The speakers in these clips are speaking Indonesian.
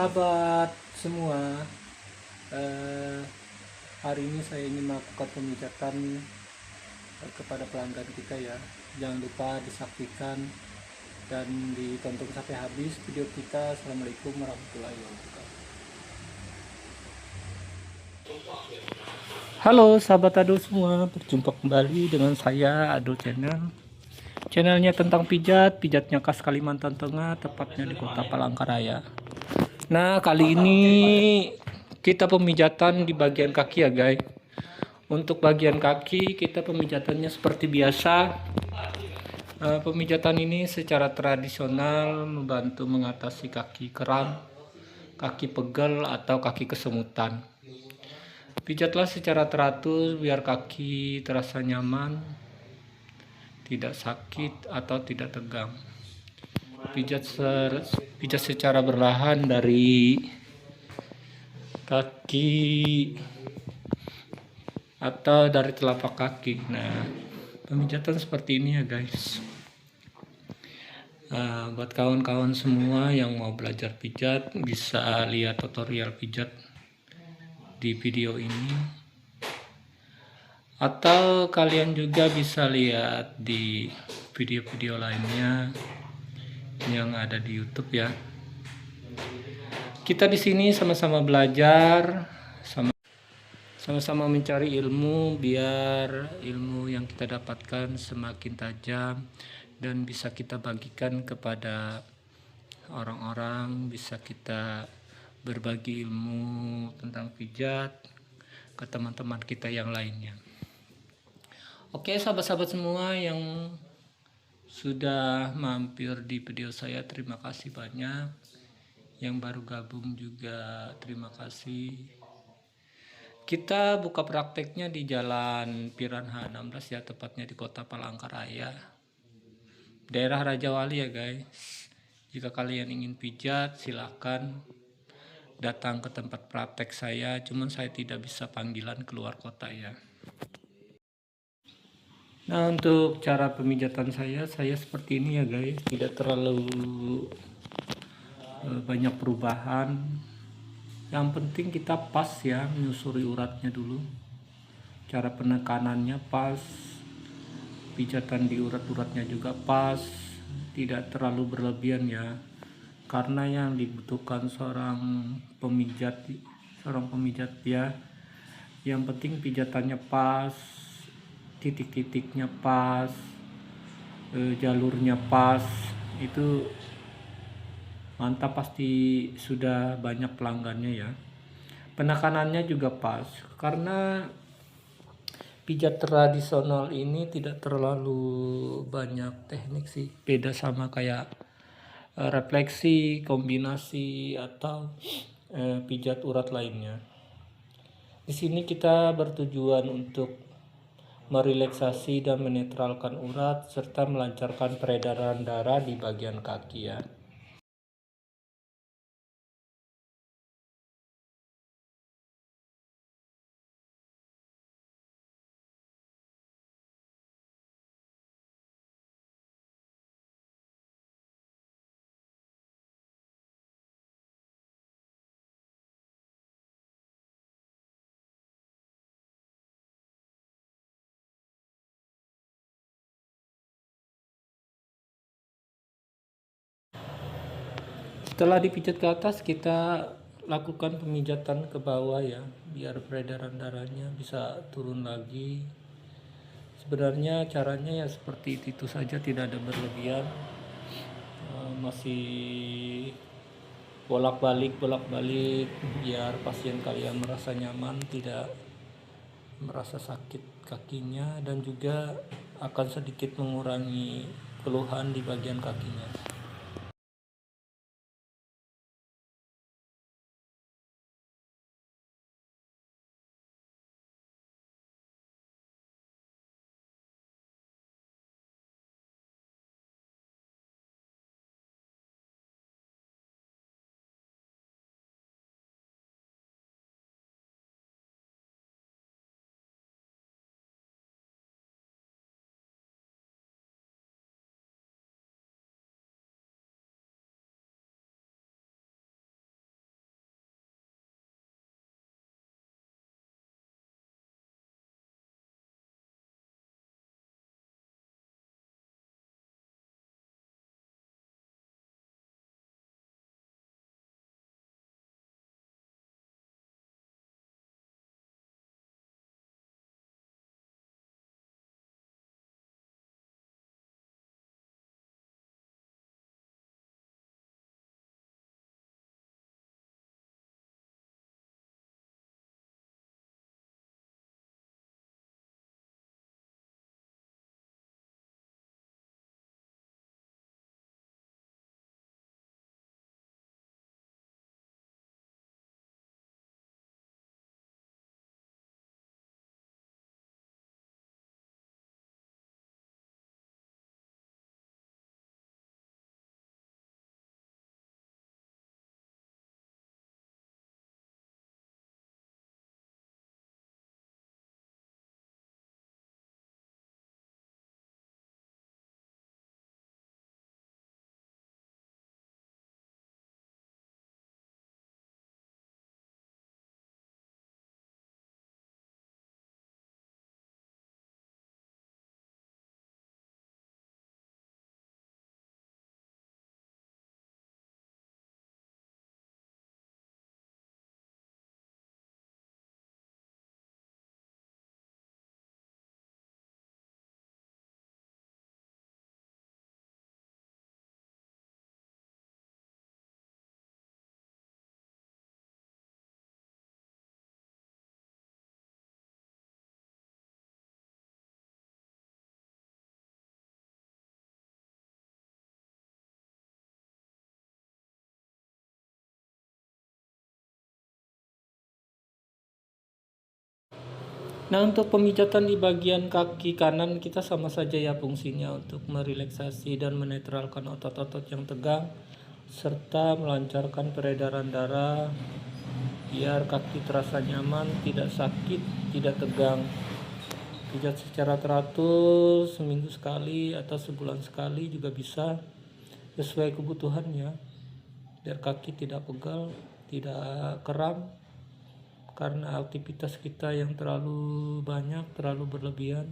sahabat semua, eh, hari ini saya ingin melakukan pemijatan kepada pelanggan kita ya. Jangan lupa disaksikan dan ditonton sampai habis video kita. Assalamualaikum warahmatullahi wabarakatuh. Halo sahabat Ado semua, berjumpa kembali dengan saya Ado Channelnya tentang pijatnya khas Kalimantan Tengah, tepatnya di Kota Palangkaraya. Nah, kali ini kita pemijatan di bagian kaki ya guys. Untuk bagian kaki kita pemijatannya seperti biasa. Pemijatan ini secara tradisional membantu mengatasi kaki kram, kaki pegel atau kaki kesemutan. Pijatlah secara teratur biar kaki terasa nyaman, tidak sakit atau tidak tegang. Pijat secara berlahan dari kaki atau dari telapak kaki. Nah, pemijatan seperti ini ya guys. Buat kawan-kawan semua yang mau belajar pijat bisa lihat tutorial pijat di video ini, atau kalian juga bisa lihat di video-video lainnya yang ada di YouTube ya. Kita di sini sama-sama belajar, sama-sama mencari ilmu biar ilmu yang kita dapatkan semakin tajam dan bisa kita bagikan kepada orang-orang, bisa kita berbagi ilmu tentang pijat ke teman-teman kita yang lainnya. Oke sahabat-sahabat semua yang sudah mampir di video saya, terima kasih banyak. Yang baru gabung juga terima kasih. Kita buka prakteknya di Jalan Piranha 16 ya, tepatnya di Kota Palangkaraya, daerah Raja Wali ya guys. Jika kalian ingin pijat silahkan datang ke tempat praktek saya, cuman saya tidak bisa panggilan keluar kota ya. Nah, untuk cara pemijatan saya seperti ini ya guys, tidak terlalu banyak perubahan. Yang penting kita pas ya, menyusuri uratnya dulu. Cara penekanannya pas, pijatan di urat-uratnya juga pas, tidak terlalu berlebihan ya. Karena yang dibutuhkan seorang pemijat ya, yang penting pijatannya pas, titik-titiknya pas, jalurnya pas, itu mantap, pasti sudah banyak pelanggannya ya. Penekanannya juga pas, karena pijat tradisional ini tidak terlalu banyak teknik sih, beda sama kayak refleksi, kombinasi atau pijat urat lainnya. Di sini kita bertujuan untuk merelaksasi dan menetralkan urat serta melancarkan peredaran darah di bagian kaki ya. Setelah dipijat ke atas, kita lakukan pemijatan ke bawah ya, biar peredaran darahnya bisa turun lagi. Sebenarnya caranya ya seperti itu saja, tidak ada berlebihan. Masih bolak-balik biar pasien kalian merasa nyaman, tidak merasa sakit kakinya, dan juga akan sedikit mengurangi keluhan di bagian kakinya. Nah, untuk pemijatan di bagian kaki kanan kita sama saja ya fungsinya untuk merelaksasi dan menetralkan otot-otot yang tegang serta melancarkan peredaran darah biar kaki terasa nyaman, tidak sakit, tidak tegang. Pijat secara teratur seminggu sekali atau sebulan sekali juga bisa, sesuai kebutuhannya, biar kaki tidak pegal, tidak kram karena aktivitas kita yang terlalu banyak, terlalu berlebihan.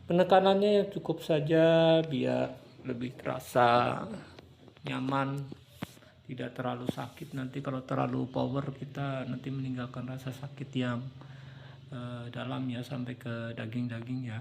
Penekanannya yang cukup saja biar lebih terasa nyaman, tidak terlalu sakit. Nanti kalau terlalu power kita nanti meninggalkan rasa sakit yang dalam ya, sampai ke daging-daging ya.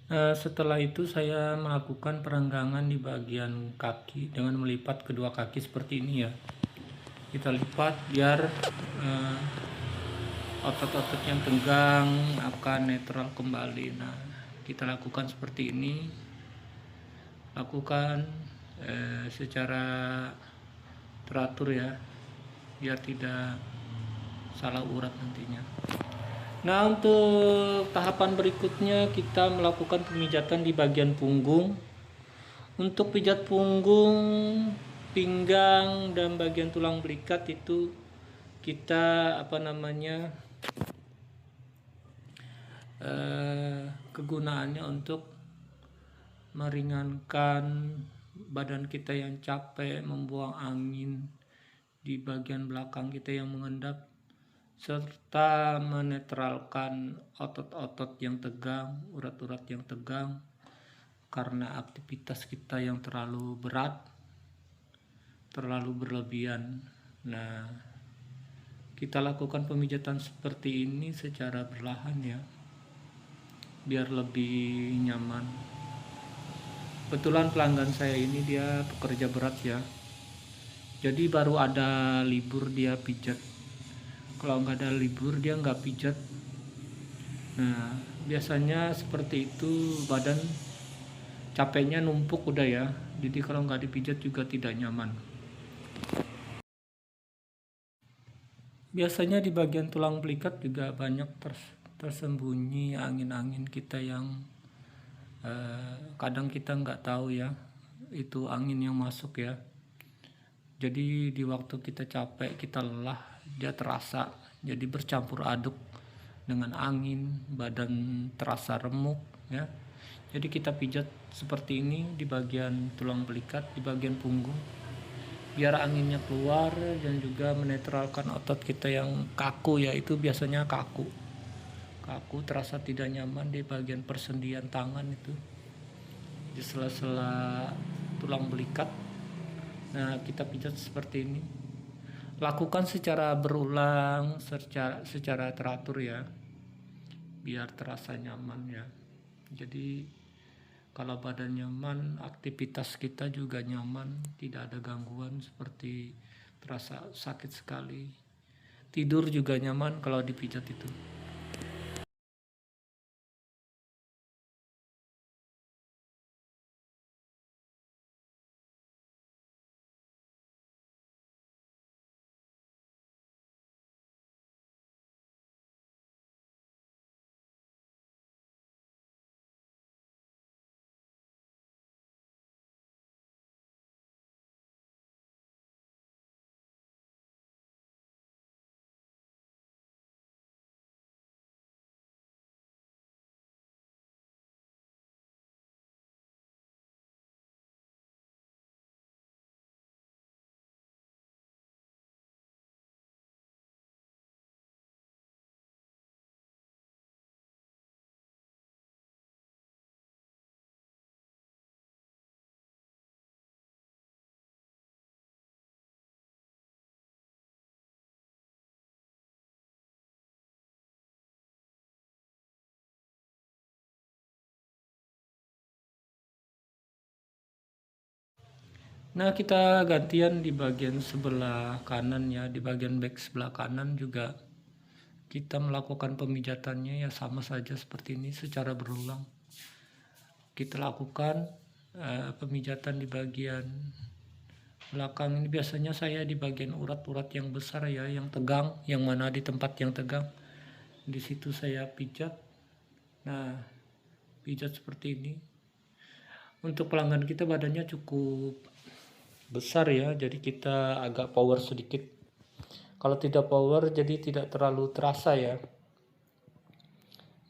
Setelah itu saya melakukan perenggangan di bagian kaki dengan melipat kedua kaki seperti ini ya. Kita lipat biar otot-otot yang tegang akan netral kembali. Nah, kita lakukan seperti ini. Lakukan secara teratur ya, biar tidak salah urat nantinya. Nah, untuk tahapan berikutnya kita melakukan pemijatan di bagian punggung. Untuk pijat punggung, pinggang dan bagian tulang belikat itu kita kegunaannya untuk meringankan badan kita yang capek, membuang angin di bagian belakang kita yang mengendap, serta menetralkan otot-otot yang tegang, urat-urat yang tegang karena aktivitas kita yang terlalu berat, terlalu berlebihan. Nah, kita lakukan pemijatan seperti ini secara perlahan ya, biar lebih nyaman. Kebetulan pelanggan saya ini dia pekerja berat ya, jadi baru ada libur dia pijat. Kalau nggak ada libur dia nggak pijat. Nah, biasanya seperti itu, badan capeknya numpuk udah ya, jadi kalau nggak dipijat juga tidak nyaman. Biasanya di bagian tulang belikat juga banyak tersembunyi angin-angin kita yang kadang kita nggak tahu ya, itu angin yang masuk ya. Jadi di waktu kita capek, kita lelah, dia terasa jadi bercampur aduk dengan angin, badan terasa remuk ya. Jadi kita pijat seperti ini di bagian tulang belikat, di bagian punggung, biar anginnya keluar dan juga menetralkan otot kita yang kaku ya, itu biasanya kaku. Kaku terasa tidak nyaman di bagian persendian tangan itu, di sela-sela tulang belikat. Nah, kita pijat seperti ini. Lakukan secara berulang, secara teratur ya, biar terasa nyaman ya. Jadi kalau badan nyaman, aktivitas kita juga nyaman, tidak ada gangguan seperti terasa sakit sekali. Tidur juga nyaman kalau dipijat itu. Nah, kita gantian di bagian sebelah kanan ya, di bagian back sebelah kanan juga kita melakukan pemijatannya ya, sama saja seperti ini secara berulang. Kita lakukan pemijatan di bagian belakang ini, biasanya saya di bagian urat-urat yang besar ya, yang tegang, yang mana di tempat yang tegang, di situ saya pijat. Nah, pijat seperti ini. Untuk pelanggan kita badannya cukup besar ya, jadi kita agak power sedikit. Kalau tidak power jadi tidak terlalu terasa ya.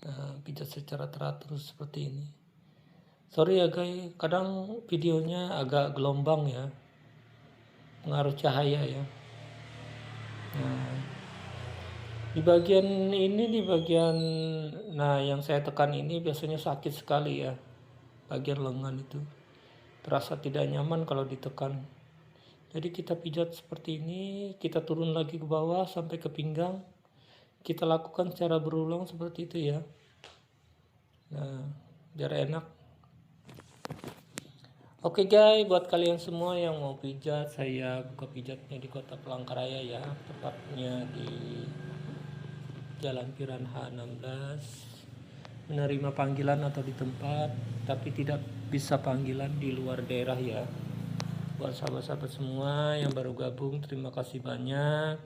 Nah, pijat secara teratur seperti ini. Sorry ya guys, kadang videonya agak gelombang ya, pengaruh cahaya ya. Nah, di bagian ini, di bagian nah yang saya tekan ini biasanya sakit sekali ya, bagian lengan itu terasa tidak nyaman kalau ditekan. Jadi kita pijat seperti ini, kita turun lagi ke bawah sampai ke pinggang, kita lakukan secara berulang seperti itu ya. Nah, biar enak. Oke guys, buat kalian semua yang mau pijat, saya buka pijatnya di Kota Palangkaraya ya, tepatnya di Jalan Piranha 16. Menerima panggilan atau di tempat, tapi tidak bisa panggilan di luar daerah ya. Buat sahabat-sahabat semua yang baru gabung, terima kasih banyak.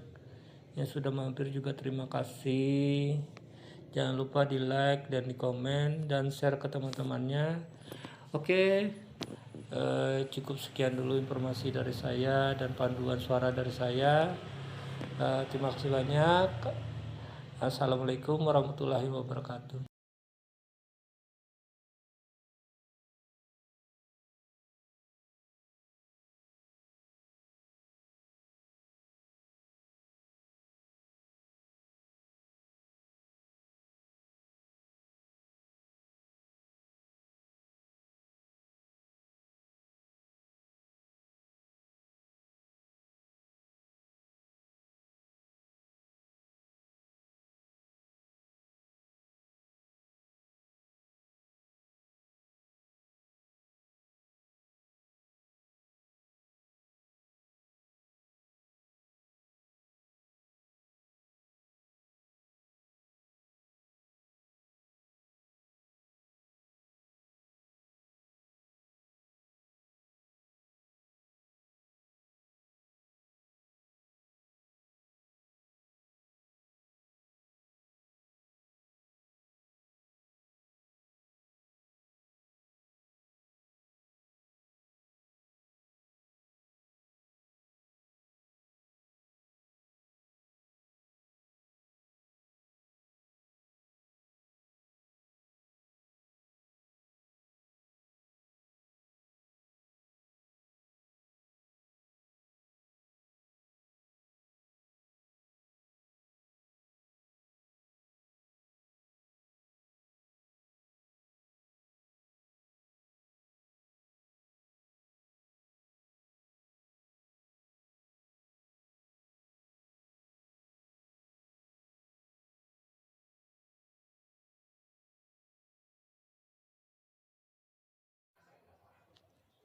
Yang sudah mampir juga terima kasih. Jangan lupa di like dan di komen dan share ke teman-temannya. Oke, cukup sekian dulu informasi dari saya dan panduan suara dari saya. Terima kasih banyak. Assalamualaikum warahmatullahi wabarakatuh.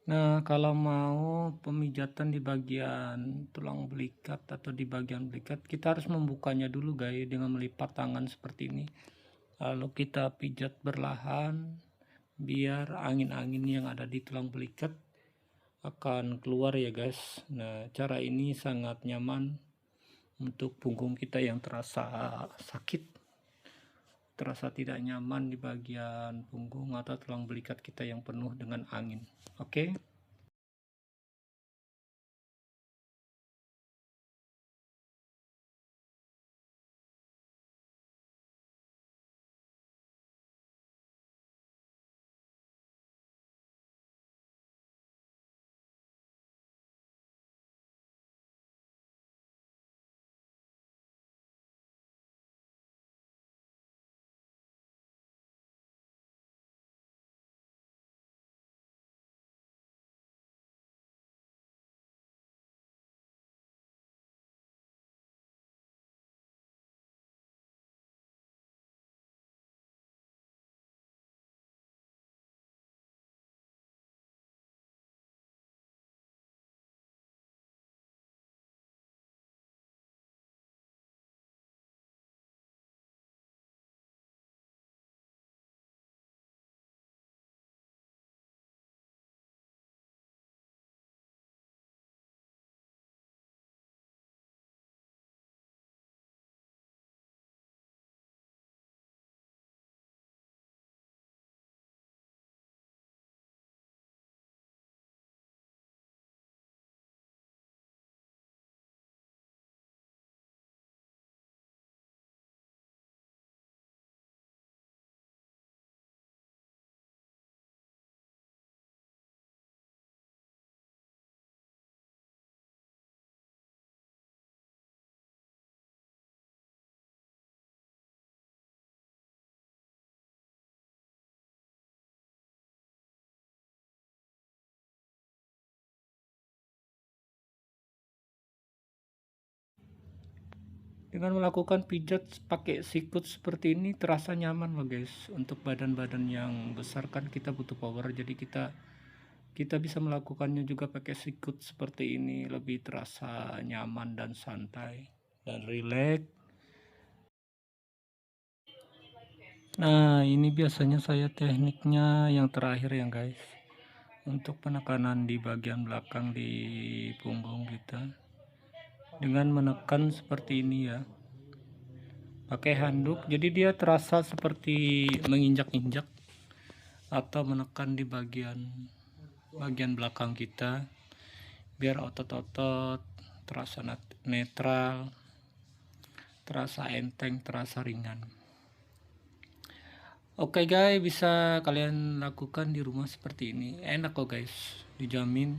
Nah, kalau mau pemijatan di bagian tulang belikat atau di bagian belikat, kita harus membukanya dulu guys dengan melipat tangan seperti ini. Lalu kita pijat perlahan biar angin-angin yang ada di tulang belikat akan keluar ya guys. Nah, cara ini sangat nyaman untuk punggung kita yang terasa sakit, terasa tidak nyaman di bagian punggung atau tulang belikat kita yang penuh dengan angin. Oke. Dengan melakukan pijat pakai sikut seperti ini terasa nyaman loh guys. Untuk badan-badan yang besar kan kita butuh power, jadi kita bisa melakukannya juga pakai sikut seperti ini, lebih terasa nyaman dan santai dan rileks. Nah, ini biasanya saya tekniknya yang terakhir ya guys, untuk penekanan di bagian belakang di punggung kita dengan menekan seperti ini ya, pakai handuk, jadi dia terasa seperti menginjak-injak atau menekan di bagian belakang kita biar otot-otot terasa netral, terasa enteng, terasa ringan. Oke guys, bisa kalian lakukan di rumah seperti ini. Enak kok guys, dijamin.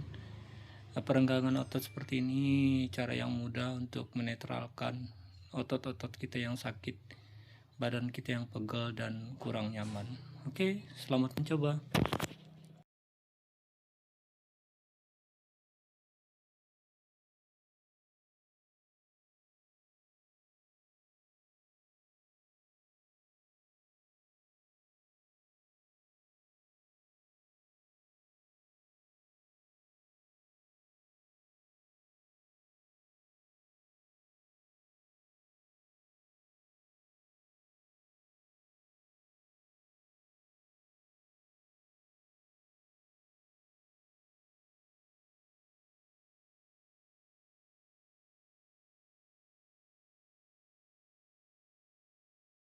Perenggangan otot seperti ini cara yang mudah untuk menetralkan otot-otot kita yang sakit, badan kita yang pegal dan kurang nyaman. Oke, selamat mencoba.